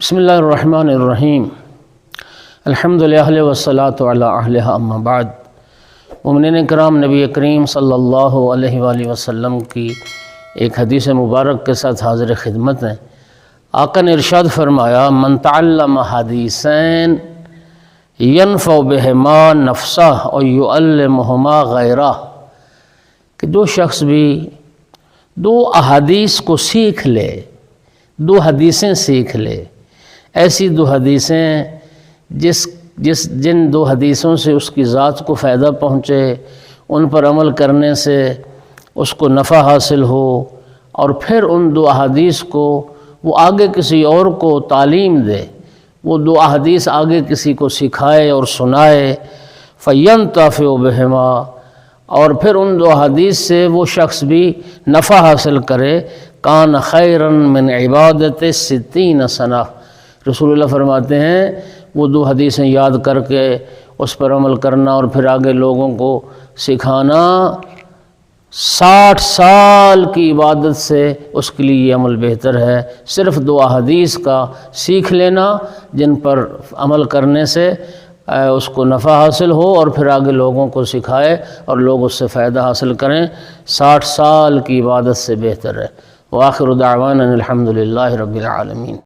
بسم اللہ الرحمن الرحیم الحمدللہ والصلاۃ علی اہلہا اما بعد۔ مومنین کرام، نبی کریم صلی اللہ علیہ وآلہ وسلم کی ایک حدیث مبارک کے ساتھ حاضر خدمت ہیں۔ آقا نے ارشاد فرمایا، من تعلم حدیثین ینفع بہما نفسہ اور یعلمہما غیرہ، کہ جو شخص بھی دو احادیث کو سیکھ لے، دو حدیثیں سیکھ لے، ایسی دو حدیثیں جن دو حدیثوں سے اس کی ذات کو فائدہ پہنچے، ان پر عمل کرنے سے اس کو نفع حاصل ہو، اور پھر ان دو احادیث کو وہ آگے کسی اور کو تعلیم دے، وہ دو احادیث آگے کسی کو سکھائے اور سنائے، فینتفع بہما، اور پھر ان دو حدیث سے وہ شخص بھی نفع حاصل کرے، کان خیرا من عبادت 60 سنہ۔ رسول اللہ فرماتے ہیں وہ دو حدیثیں یاد کر کے اس پر عمل کرنا اور پھر آگے لوگوں کو سکھانا 60 سال کی عبادت سے اس کے لیے یہ عمل بہتر ہے۔ صرف دو احادیث کا سیکھ لینا جن پر عمل کرنے سے اس کو نفع حاصل ہو اور پھر آگے لوگوں کو سکھائے اور لوگ اس سے فائدہ حاصل کریں، 60 سال کی عبادت سے بہتر ہے۔ وآخر دعوانا الحمدللہ رب العالمین۔